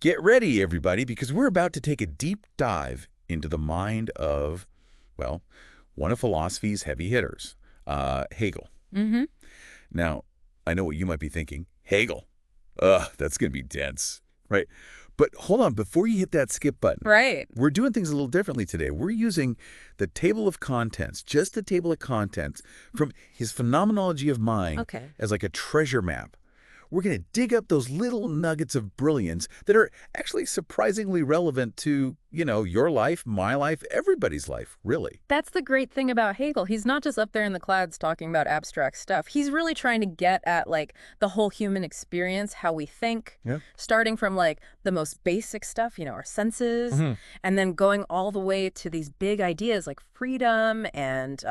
Get ready, everybody, because we're about to take a deep dive into the mind of, well, one of philosophy's heavy hitters, Hegel. Mm-hmm. Now, I know what you might be thinking. Hegel. Ugh, that's going to be dense, right? But hold on, before you hit that skip button, Right. we're doing things a little differently today. We're using the table of contents, just the table of contents from his Phenomenology of Mind Okay. as like a treasure map. We're going to dig up those little nuggets of brilliance that are actually surprisingly relevant to, your life, my life, everybody's life, really. That's the great thing about Hegel. He's not just up there in the clouds talking about abstract stuff. He's really trying to get at, the whole human experience, how we think, Yeah. starting from, the most basic stuff, our senses, Mhm. and then going all the way to these big ideas like freedom and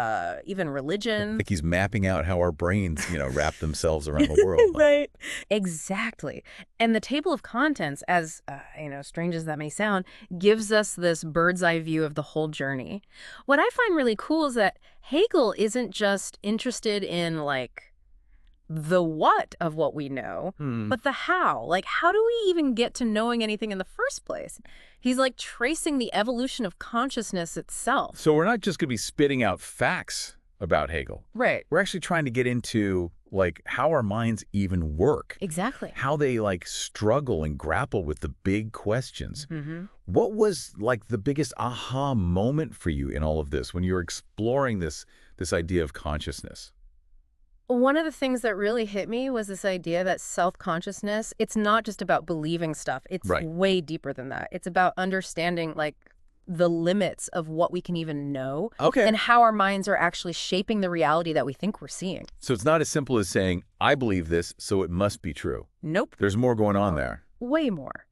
even religion. Like he's mapping out how our brains, wrap themselves around the world. Right. Exactly. And the table of contents, as, strange as that may sound, gives us this bird's eye view of the whole journey. What I find really cool is that Hegel isn't just interested in, the what of what we know, but the how. How do we even get to knowing anything in the first place? He's, tracing the evolution of consciousness itself. So we're not just going to be spitting out facts about Hegel. Right. We're actually trying to get into, how our minds even work. Exactly. How they, struggle and grapple with the big questions. Mm-hmm. What was, the biggest aha moment for you in all of this when you were exploring this idea of consciousness? One of the things that really hit me was this idea that self-consciousness, it's not just about believing stuff. It's Right. way deeper than that. It's about understanding, the limits of what we can even know. Okay. And how our minds are actually shaping the reality that we think we're seeing. So it's not as simple as saying, I believe this, so it must be true. Nope. There's more going on there. Way more.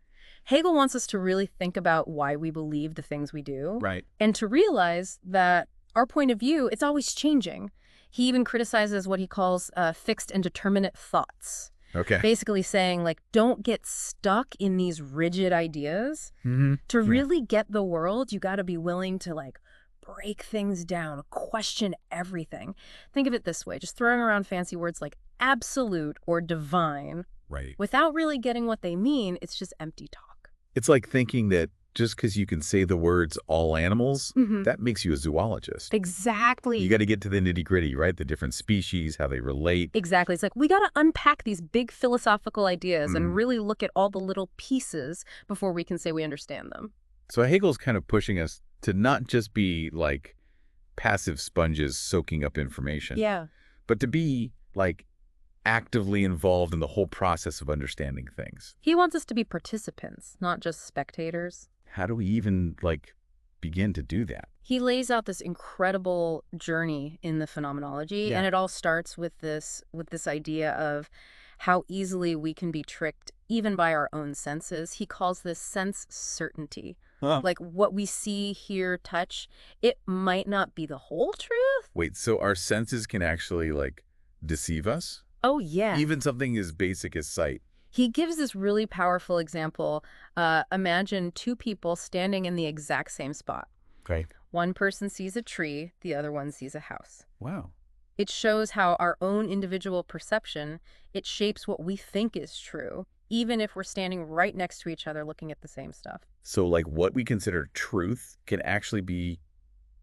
Hegel wants us to really think about why we believe the things we do. Right. And to realize that our point of view, it's always changing. He even criticizes what he calls fixed and determinate thoughts. Okay. Basically saying, don't get stuck in these rigid ideas. Mm-hmm. To really get the world, you got to be willing to, break things down, question everything. Think of it this way, just throwing around fancy words like absolute or divine. Right. Without really getting what they mean, it's just empty talk. It's like thinking that just because you can say the words all animals, that makes you a zoologist. Exactly. You got to get to the nitty-gritty, right? The different species, how they relate. Exactly. It's we got to unpack these big philosophical ideas and really look at all the little pieces before we can say we understand them. So Hegel's kind of pushing us to not just be passive sponges soaking up information. Yeah. But to be actively involved in the whole process of understanding things. He wants us to be participants, not just spectators. How do we even begin to do that? He lays out this incredible journey in the Phenomenology, and it all starts with this idea of how easily we can be tricked even by our own senses. He calls this sense certainty. Huh. What we see, hear, touch, it might not be the whole truth. Wait, so our senses can actually deceive us? Oh, yeah. Even something as basic as sight. He gives this really powerful example. Imagine two people standing in the exact same spot. Okay. One person sees a tree, the other one sees a house. Wow. It shows how our own individual perception, it shapes what we think is true, even if we're standing right next to each other looking at the same stuff. So what we consider truth can actually be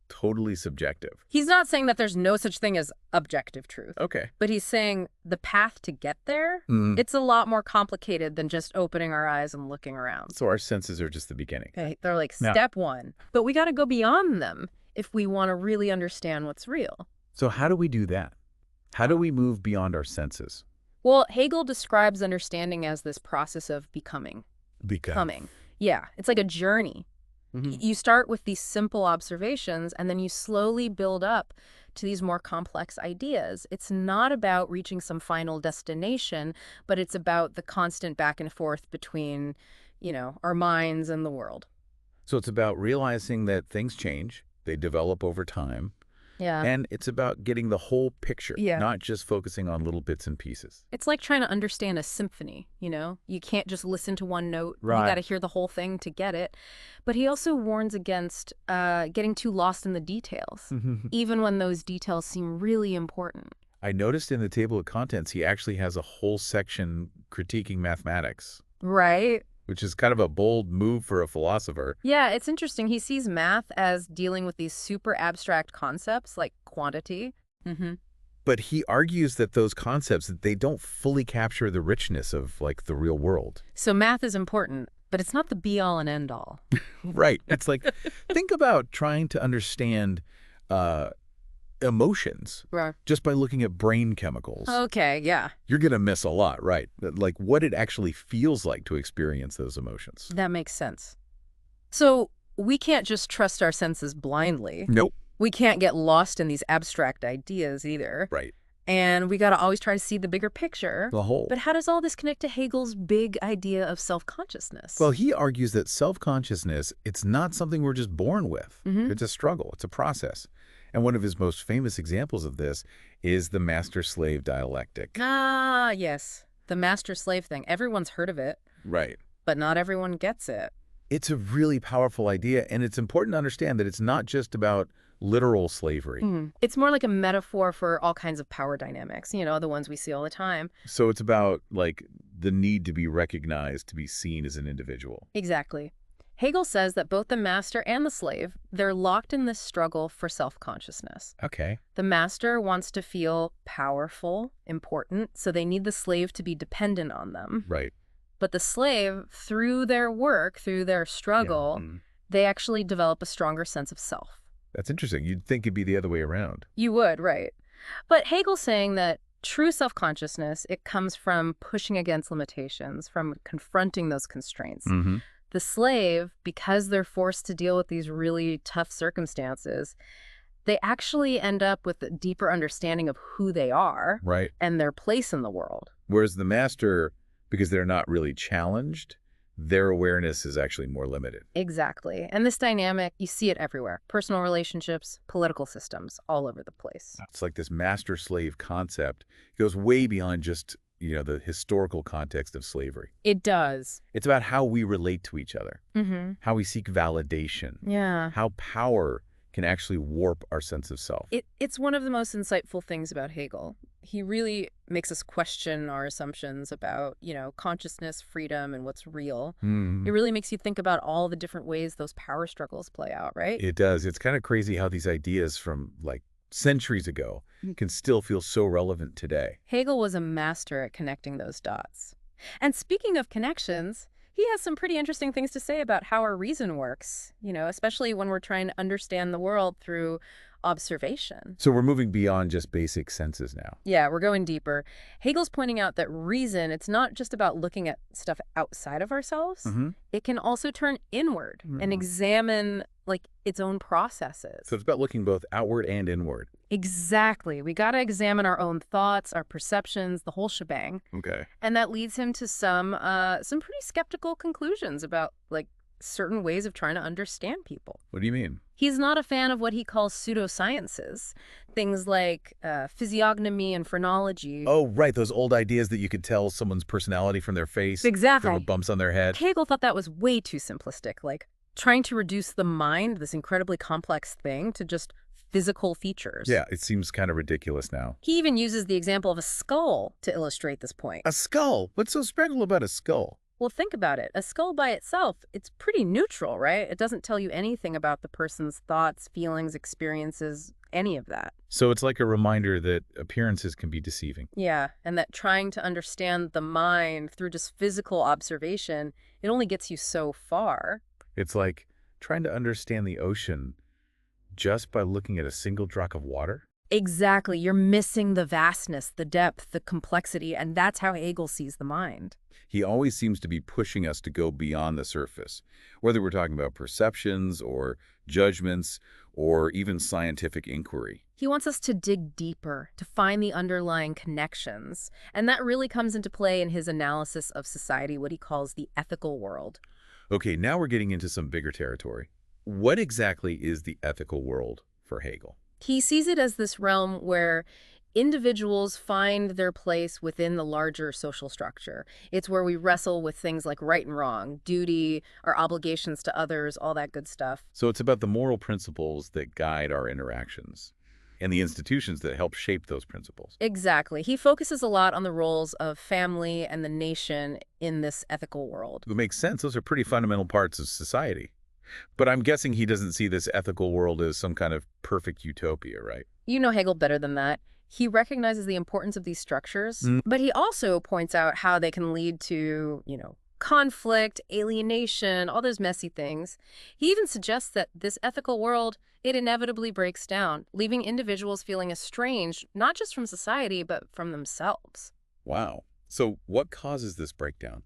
totally subjective. He's not saying that there's no such thing as objective truth. Okay. But he's saying the path to get there, it's a lot more complicated than just opening our eyes and looking around. So our senses are just the beginning. Okay, they're step one. But we got to go beyond them if we want to really understand what's real. So how do we do that? How do we move beyond our senses? Well, Hegel describes understanding as this process of becoming. Becoming. Yeah, it's like a journey. You start with these simple observations, and then you slowly build up to these more complex ideas. It's not about reaching some final destination, but it's about the constant back and forth between, our minds and the world. So it's about realizing that things change, they develop over time, Yeah. and it's about getting the whole picture, Yeah. not just focusing on little bits and pieces. It's like trying to understand a symphony, You can't just listen to one note. Right. You got to hear the whole thing to get it. But he also warns against getting too lost in the details, even when those details seem really important. I noticed in the table of contents, he actually has a whole section critiquing mathematics, Right? which is kind of a bold move for a philosopher. Yeah, it's interesting. He sees math as dealing with these super abstract concepts like quantity. Hmm. But he argues that those concepts, that they don't fully capture the richness of, like, the real world. So math is important, but it's not the be-all and end-all. Right. It's like, think about trying to understand uh, emotions Right. just by looking at brain chemicals. Okay, yeah, You're going to miss a lot, right? Like what it actually feels like to experience those emotions. that makes sense. So we can't just trust our senses blindly. Nope. We can't get lost in these abstract ideas either. Right. And we got to always try to see the bigger picture. The whole. But how does all this connect to Hegel's big idea of self-consciousness? Well, he argues that self-consciousness, it's not something we're just born with. Mhm. It's a struggle. It's a process. And one of his most famous examples of this is the Master-Slave Dialectic. Ah, yes. The master-slave thing. Everyone's heard of it, Right. but not everyone gets it. It's a really powerful idea, and it's important to understand that it's not just about literal slavery. It's more like a metaphor for all kinds of power dynamics, the ones we see all the time. So it's about, like, the need to be recognized, to be seen as an individual. Exactly. Hegel says that both the master and the slave, they're locked in this struggle for self-consciousness. Okay. The master wants to feel powerful, important, so they need the slave to be dependent on them. Right. But the slave, through their work, through their struggle, Yeah. they actually develop a stronger sense of self. That's interesting. You'd think it'd be the other way around. You would, right. But Hegel's saying that true self-consciousness, it comes from pushing against limitations, from confronting those constraints. Mm-hmm. The slave, because they're forced to deal with these really tough circumstances, they actually end up with a deeper understanding of who they are Right. and their place in the world. Whereas the master, because they're not really challenged, their awareness is actually more limited. Exactly. And this dynamic, you see it everywhere. Personal relationships, political systems, all over the place. It's like this master-slave concept goes way beyond just, the historical context of slavery. It does. It's about how we relate to each other, Mm-hmm. how we seek validation, Yeah. how power can actually warp our sense of self. It's one of the most insightful things about Hegel. He really makes us question our assumptions about, consciousness, freedom, and what's real. Mhm. It really makes you think about all the different ways those power struggles play out, right? It does. It's kind of crazy how these ideas from, like, centuries ago can still feel so relevant today. Hegel was a master at connecting those dots. And speaking of connections, he has some pretty interesting things to say about how our reason works, especially when we're trying to understand the world through observation. So we're moving beyond just basic senses now. Yeah, we're going deeper. Hegel's pointing out that reason, it's not just about looking at stuff outside of ourselves. Mm-hmm. It can also turn inward and examine, like, its own processes. So it's about looking both outward and inward. Exactly. We got to examine our own thoughts, our perceptions, the whole shebang. Okay. And that leads him to some pretty skeptical conclusions about, like, certain ways of trying to understand people. What do you mean? He's not a fan of what he calls pseudosciences, things like physiognomy and phrenology. Oh, right. Those old ideas that you could tell someone's personality from their face. Exactly. There were bumps on their head. Hegel thought that was way too simplistic, like trying to reduce the mind, this incredibly complex thing, to just physical features. Yeah, it seems kind of ridiculous now. He even uses the example of a skull to illustrate this point. A skull? What's so special about a skull? Well, think about it. A skull by itself, it's pretty neutral, right? It doesn't tell you anything about the person's thoughts, feelings, experiences, any of that. So it's like a reminder that appearances can be deceiving. Yeah, and that trying to understand the mind through just physical observation, it only gets you so far. It's like trying to understand the ocean just by looking at a single drop of water. Exactly. You're missing the vastness, the depth, the complexity, and that's how Hegel sees the mind. He always seems to be pushing us to go beyond the surface, whether we're talking about perceptions or judgments or even scientific inquiry. He wants us to dig deeper, to find the underlying connections. And that really comes into play in his analysis of society, what he calls the ethical world. Okay, now we're getting into some bigger territory. What exactly is the ethical world for Hegel? He sees it as this realm where individuals find their place within the larger social structure. It's where we wrestle with things like right and wrong, duty, our obligations to others, all that good stuff. So it's about the moral principles that guide our interactions. and the institutions that help shape those principles. Exactly. He focuses a lot on the roles of family and the nation in this ethical world. It makes sense. Those are pretty fundamental parts of society. But I'm guessing he doesn't see this ethical world as some kind of perfect utopia, right? You know Hegel better than that. He recognizes the importance of these structures, Mm. but he also points out how they can lead to, conflict, alienation, all those messy things. He even suggests that this ethical world, it inevitably breaks down, leaving individuals feeling estranged, not just from society, but from themselves. Wow. So what causes this breakdown?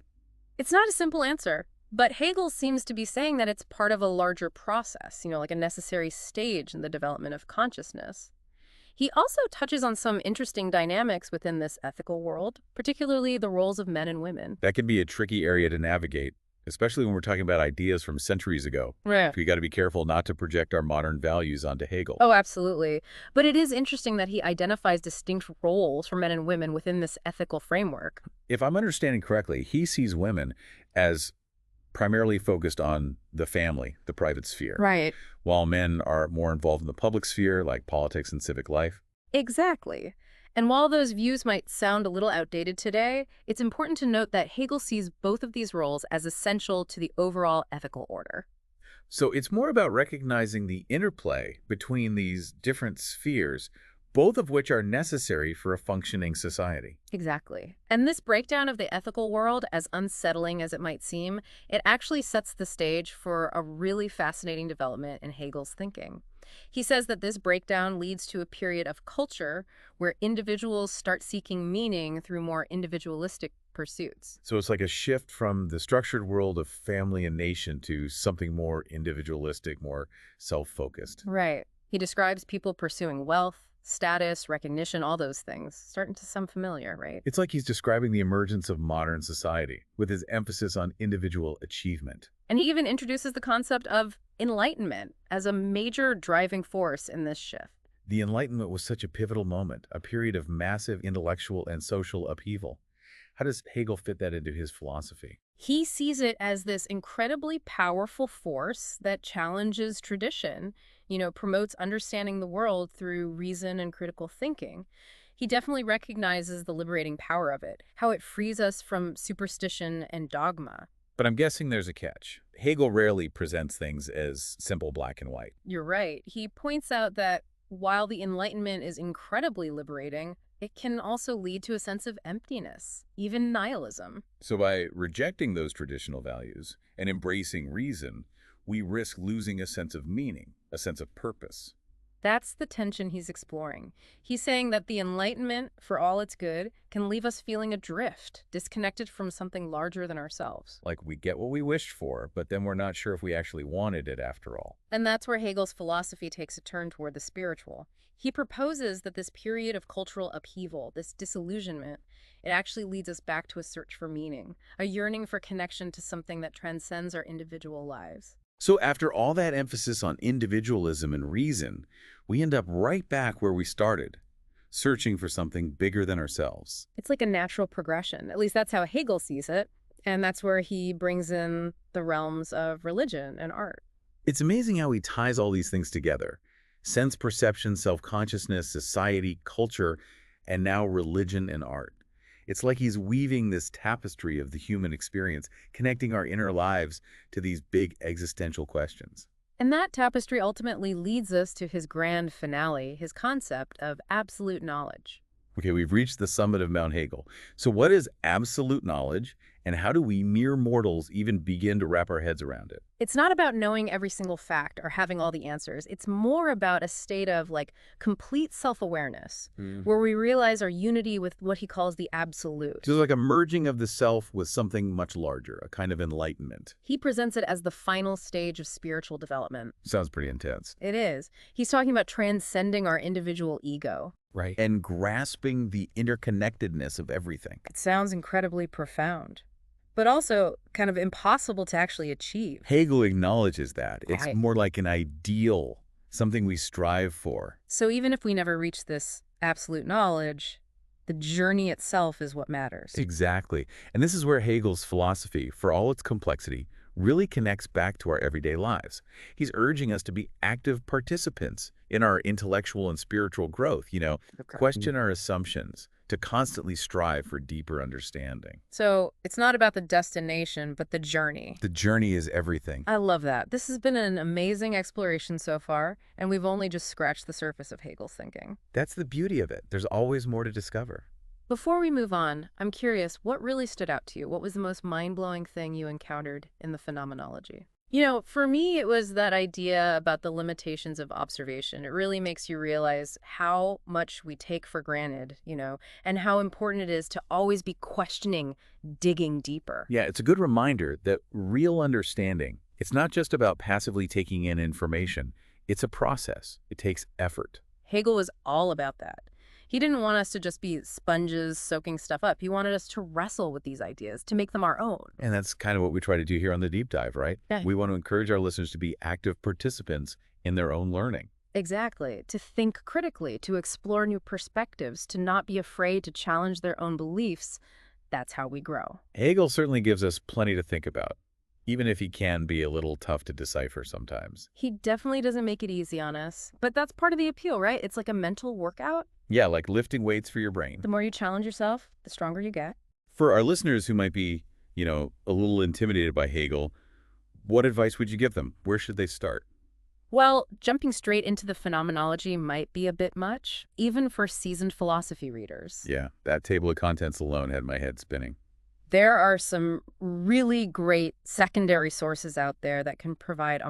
It's not a simple answer, but Hegel seems to be saying that it's part of a larger process, like a necessary stage in the development of consciousness. He also touches on some interesting dynamics within this ethical world, particularly the roles of men and women. That can be a tricky area to navigate, especially when we're talking about ideas from centuries ago. Right. We got to be careful not to project our modern values onto Hegel. Oh, absolutely. But it is interesting that he identifies distinct roles for men and women within this ethical framework. If I'm understanding correctly, he sees women as primarily focused on the family, the private sphere, Right. while men are more involved in the public sphere, like politics and civic life. Exactly. And while those views might sound a little outdated today, it's important to note that Hegel sees both of these roles as essential to the overall ethical order. So it's more about recognizing the interplay between these different spheres, both of which are necessary for a functioning society. Exactly. And this breakdown of the ethical world, as unsettling as it might seem, it actually sets the stage for a really fascinating development in Hegel's thinking. He says that this breakdown leads to a period of culture where individuals start seeking meaning through more individualistic pursuits. So it's like a shift from the structured world of family and nation to something more individualistic, more self-focused. Right. He describes people pursuing wealth, status, recognition, all those things. Starting to sound familiar, right? It's like he's describing the emergence of modern society, with his emphasis on individual achievement. And he even introduces the concept of enlightenment as a major driving force in this shift. The Enlightenment was such a pivotal moment, a period of massive intellectual and social upheaval. How does Hegel fit that into his philosophy? He sees it as this incredibly powerful force that challenges tradition, promotes understanding the world through reason and critical thinking. He definitely recognizes the liberating power of it, how it frees us from superstition and dogma. But I'm guessing there's a catch. Hegel rarely presents things as simple black and white. You're right. He points out that while the Enlightenment is incredibly liberating, it can also lead to a sense of emptiness, even nihilism. So by rejecting those traditional values and embracing reason, we risk losing a sense of meaning, a sense of purpose. That's the tension he's exploring. He's saying that the Enlightenment, for all its good, can leave us feeling adrift, disconnected from something larger than ourselves. Like we get what we wished for, but then we're not sure if we actually wanted it after all. And that's where Hegel's philosophy takes a turn toward the spiritual. He proposes that this period of cultural upheaval, this disillusionment, it actually leads us back to a search for meaning, a yearning for connection to something that transcends our individual lives. So after all that emphasis on individualism and reason, we end up right back where we started, searching for something bigger than ourselves. It's like a natural progression. At least that's how Hegel sees it. And that's where he brings in the realms of religion and art. It's amazing how he ties all these things together. Sense perception, self-consciousness, society, culture, and now religion and art. It's like he's weaving this tapestry of the human experience, connecting our inner lives to these big existential questions. And that tapestry ultimately leads us to his grand finale, his concept of absolute knowledge. Okay, we've reached the summit of Mount Hegel. So what is absolute knowledge, and how do we mere mortals even begin to wrap our heads around it? It's not about knowing every single fact or having all the answers. It's more about a state of complete self-awareness, where we realize our unity with what he calls the absolute. So it's like a merging of the self with something much larger, a kind of enlightenment. He presents it as the final stage of spiritual development. Sounds pretty intense. It is. He's talking about transcending our individual ego. Right. And grasping the interconnectedness of everything. It sounds incredibly profound, but also kind of impossible to actually achieve. Hegel acknowledges that. It's Right. more like an ideal, something we strive for. So even if we never reach this absolute knowledge, the journey itself is what matters. Exactly. And this is where Hegel's philosophy, for all its complexity, really connects back to our everyday lives. He's urging us to be active participants in our intellectual and spiritual growth, Okay. question our assumptions, to constantly strive for deeper understanding. So it's not about the destination, but the journey. The journey is everything. I love that. This has been an amazing exploration so far, and we've only just scratched the surface of Hegel's thinking. That's the beauty of it. There's always more to discover. Before we move on, I'm curious, what really stood out to you? What was the most mind-blowing thing you encountered in the Phenomenology? For me, it was that idea about the limitations of observation. It really makes you realize how much we take for granted, and how important it is to always be questioning, digging deeper. Yeah, it's a good reminder that real understanding, it's not just about passively taking in information. It's a process. It takes effort. Hegel was all about that. He didn't want us to just be sponges soaking stuff up. He wanted us to wrestle with these ideas, to make them our own. And that's kind of what we try to do here on the Deep Dive, right? Yeah. We want to encourage our listeners to be active participants in their own learning. Exactly. To think critically, to explore new perspectives, to not be afraid to challenge their own beliefs. That's how we grow. Hegel certainly gives us plenty to think about, even if he can be a little tough to decipher sometimes. He definitely doesn't make it easy on us, but that's part of the appeal, right? It's like a mental workout. Yeah, like lifting weights for your brain. The more you challenge yourself, the stronger you get. For our listeners who might be, a little intimidated by Hegel, what advice would you give them? Where should they start? Well, jumping straight into the Phenomenology might be a bit much, even for seasoned philosophy readers. Yeah, that table of contents alone had my head spinning. There are some really great secondary sources out there that can provide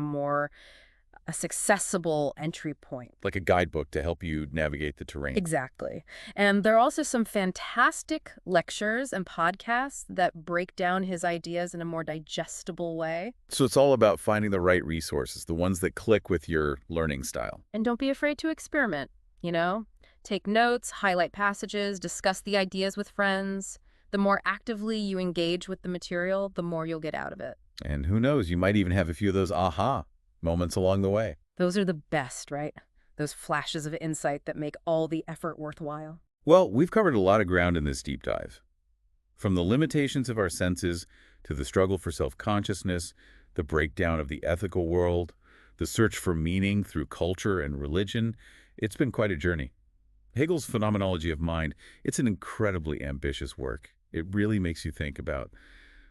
a successful entry point. Like a guidebook to help you navigate the terrain. Exactly. And there are also some fantastic lectures and podcasts that break down his ideas in a more digestible way. So it's all about finding the right resources, the ones that click with your learning style. And don't be afraid to experiment, Take notes, highlight passages, discuss the ideas with friends. The more actively you engage with the material, the more you'll get out of it. And who knows, you might even have a few of those aha moments along the way. Those are the best, right? Those flashes of insight that make all the effort worthwhile. Well, we've covered a lot of ground in this deep dive. From the limitations of our senses to the struggle for self-consciousness, the breakdown of the ethical world, the search for meaning through culture and religion, it's been quite a journey. Hegel's Phenomenology of Mind, it's an incredibly ambitious work. It really makes you think about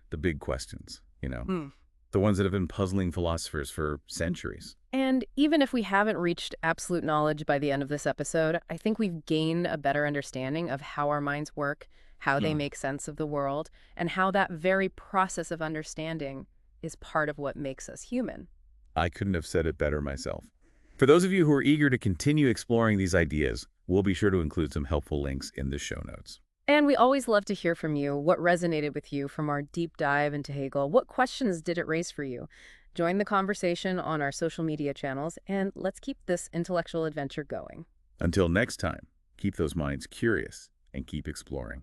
the big questions, the ones that have been puzzling philosophers for centuries. And even if we haven't reached absolute knowledge by the end of this episode, I think we've gained a better understanding of how our minds work, how they make sense of the world, and how that very process of understanding is part of what makes us human. I couldn't have said it better myself. For those of you who are eager to continue exploring these ideas, we'll be sure to include some helpful links in the show notes. And we always love to hear from you. What resonated with you from our deep dive into Hegel? What questions did it raise for you? Join the conversation on our social media channels, and let's keep this intellectual adventure going. Until next time, keep those minds curious and keep exploring.